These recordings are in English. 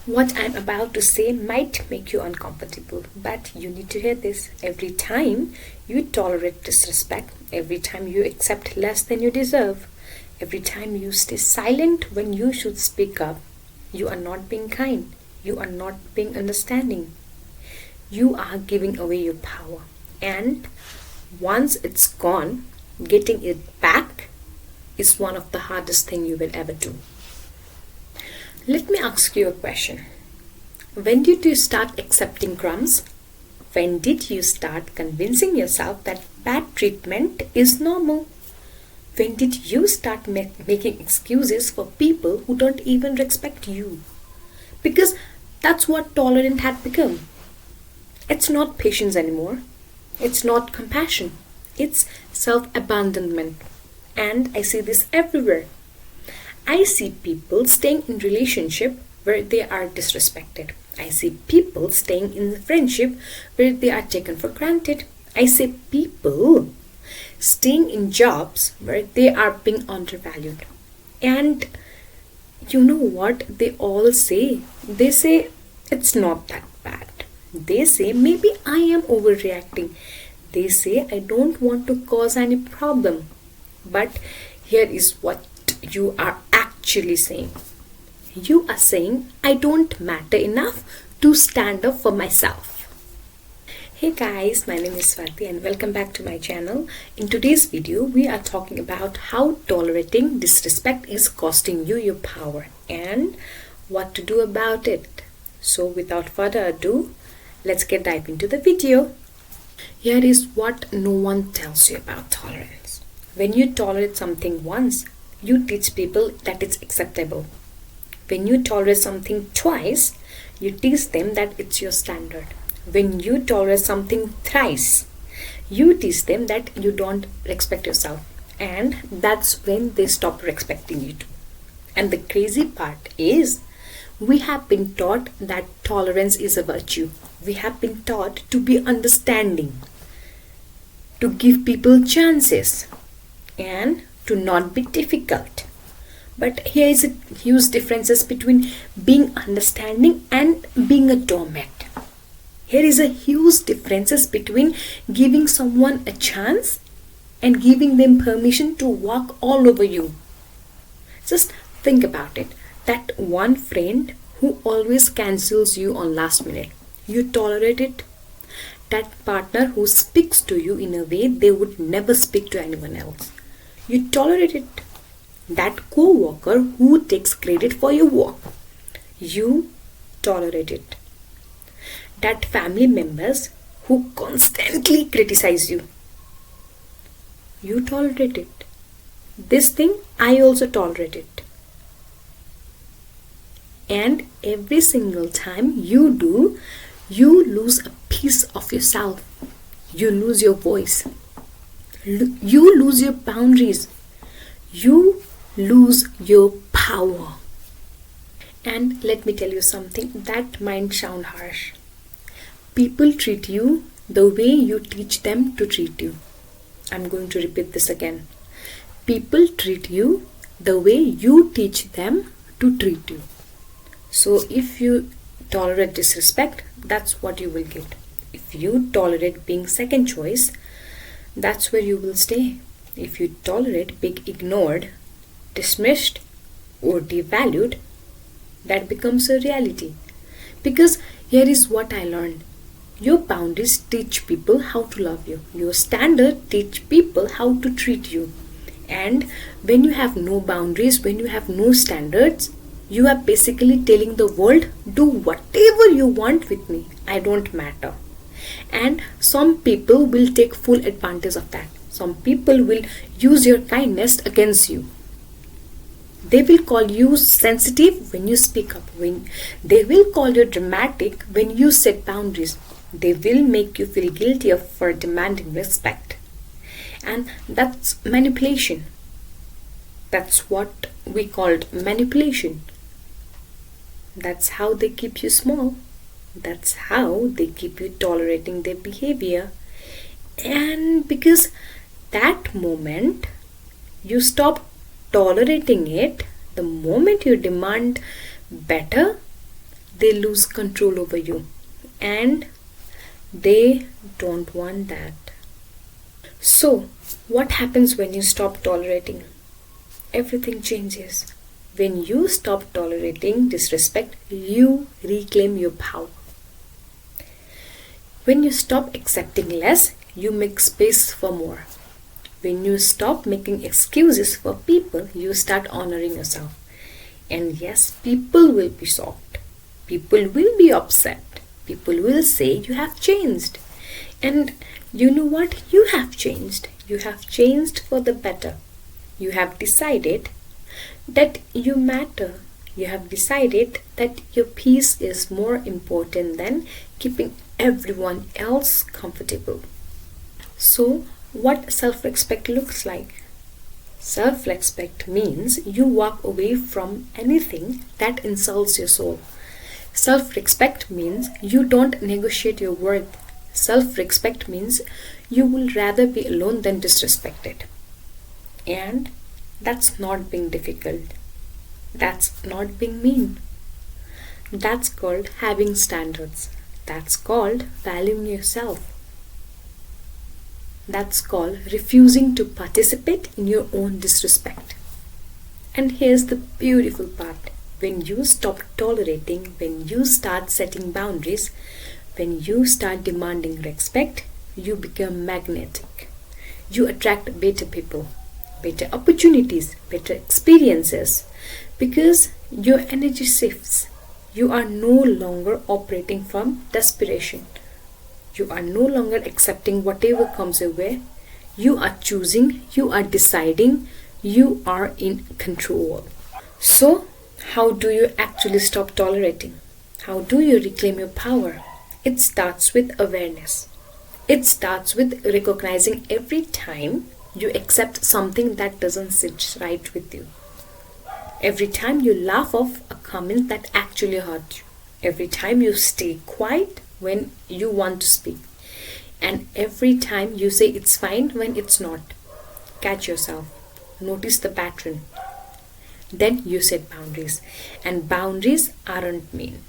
What I'm about to say might make you uncomfortable, but you need to hear this. Every time you tolerate disrespect, every time you accept less than you deserve, every time you stay silent when you should speak up, you are not being kind. You are not being understanding. You are giving away your power. And once it's gone, getting it back is one of the hardest things you will ever do. Let me ask you a question. When did you start accepting crumbs? When did you start convincing yourself that bad treatment is normal? When did you start making excuses for people who don't even respect you? Because that's what tolerant had become. It's not patience anymore. It's not compassion. It's self-abandonment. And I see this everywhere. I see people staying in relationship where they are disrespected. I see people staying in friendship where they are taken for granted. I see people staying in jobs where they are being undervalued. And you know what they all say? They say it's not that bad. They say maybe I am overreacting. They say I don't want to cause any problem. But here is what you are actually saying. You are saying I don't matter enough to stand up for myself. Hey guys, my name is Swati and welcome back to my channel. In today's video, we are talking about how tolerating disrespect is costing you your power and what to do about it. So without further ado, let's get dive into the video. Here is what no one tells you about tolerance. When you tolerate something once, you teach people that it's acceptable. When you tolerate something twice, you teach them that it's your standard. When you tolerate something thrice, you teach them that you don't respect yourself. And that's when they stop respecting you too. And the crazy part is, we have been taught that tolerance is a virtue. We have been taught to be understanding, to give people chances, and to not be difficult. But here is a huge differences between being understanding and being a doormat. Here is a huge differences between giving someone a chance and giving them permission to walk all over you. Just think about it. That one friend who always cancels you on last minute, you tolerate it. That partner who speaks to you in a way they would never speak to anyone else, you tolerate it. That co-worker who takes credit for your work, you tolerate it. That family members who constantly criticize you, you tolerate it. This thing, I also tolerate it. And every single time you do, you lose a piece of yourself. You lose your voice. You lose your boundaries. You lose your power. And let me tell you something that might sound harsh. People treat you the way you teach them to treat you. I'm going to repeat this again. People treat you the way you teach them to treat you. So if you tolerate disrespect, that's what you will get. If you tolerate being second choice, that's where you will stay. If you tolerate being ignored, dismissed, or devalued, that becomes a reality. Because here is what I learned. Your boundaries teach people how to love you. Your standard teach people how to treat you. And when you have no boundaries, when you have no standards, you are basically telling the world, do whatever you want with me. I don't matter. And some people will take full advantage of that. Some people will use your kindness against you. They will call you sensitive when you speak up. They will call you dramatic when you set boundaries. They will make you feel guilty for demanding respect. And that's manipulation. That's what we called manipulation. That's how they keep you small. That's how they keep you tolerating their behavior. And because that moment you stop tolerating it, the moment you demand better, they lose control over you. And they don't want that. So, what happens when you stop tolerating? Everything changes. When you stop tolerating disrespect, you reclaim your power. When you stop accepting less, you make space for more. When you stop making excuses for people, you start honoring yourself. And yes, people will be shocked. People will be upset. People will say you have changed. And you know what? You have changed. You have changed for the better. You have decided that you matter. You have decided that your peace is more important than keeping everyone else comfortable. So, what self-respect looks like? Self-respect means you walk away from anything that insults your soul. Self-respect means you don't negotiate your worth. Self-respect means you will rather be alone than disrespected. And that's not being difficult. That's not being mean. That's called having standards. That's called valuing yourself. That's called refusing to participate in your own disrespect. And here's the beautiful part. When you stop tolerating, when you start setting boundaries, when you start demanding respect, you become magnetic. You attract better people, better opportunities, better experiences, because your energy shifts. You are no longer operating from desperation. You are no longer accepting whatever comes your way. You are choosing, you are deciding, you are in control. So, how do you actually stop tolerating? How do you reclaim your power? It starts with awareness. It starts with recognizing every time you accept something that doesn't sit right with you. Every time you laugh off a comment that actually hurt you. Every time you stay quiet when you want to speak. And every time you say it's fine when it's not. Catch yourself. Notice the pattern. Then you set boundaries. And boundaries aren't mean.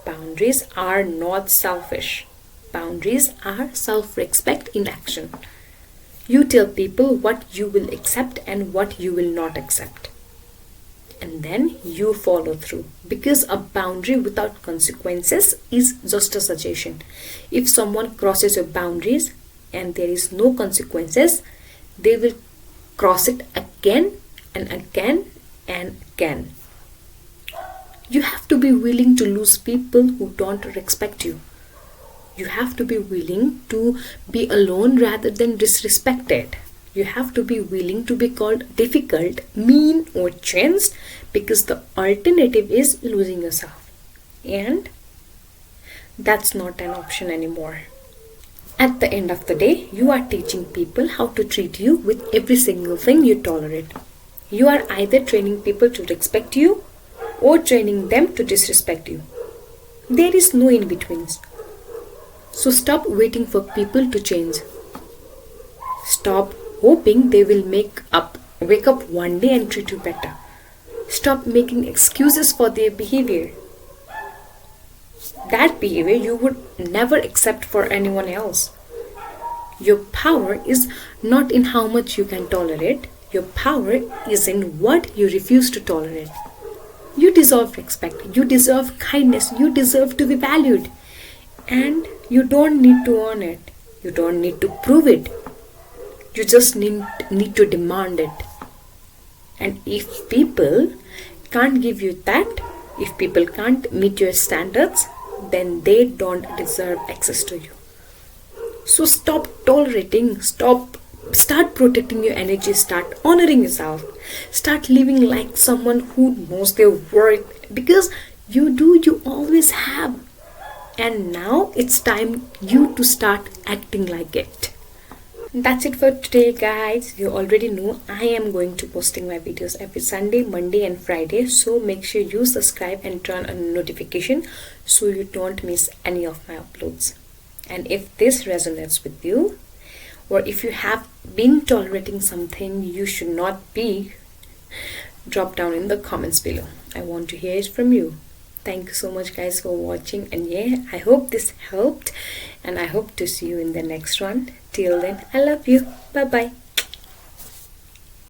Boundaries are not selfish. Boundaries are self-respect in action. You tell people what you will accept and what you will not accept. And then you follow through. Because a boundary without consequences is just a suggestion. If someone crosses your boundaries and there is no consequences, they will cross it again and again and again. You have to be willing to lose people who don't respect you. You have to be willing to be alone rather than disrespected. You have to be willing to be called difficult, mean, or changed, because the alternative is losing yourself. And that's not an option anymore. At the end of the day, you are teaching people how to treat you with every single thing you tolerate. You are either training people to respect you or training them to disrespect you. There is no in-betweens. So stop waiting for people to change. Stop hoping they will wake up one day and treat you better. Stop making excuses for their behavior. That behavior you would never accept for anyone else. Your power is not in how much you can tolerate. Your power is in what you refuse to tolerate. You deserve respect. You deserve kindness. You deserve to be valued. And you don't need to earn it. You don't need to prove it. You just need to demand it. And if people can't give you that, if people can't meet your standards, then they don't deserve access to you. So stop tolerating, start protecting your energy, start honoring yourself, start living like someone who knows their worth, because you always have. And now it's time you to start acting like it. That's it for today, guys. You already know I am going to posting my videos every Sunday, Monday and Friday. So make sure you subscribe and turn on notification so you don't miss any of my uploads. And if this resonates with you, or if you have been tolerating something you should not be, drop down in the comments below. I want to hear it from you. Thank you so much, guys, for watching. And yeah, I hope this helped, and I hope to see you in the next one. Till then, I love you. Bye bye.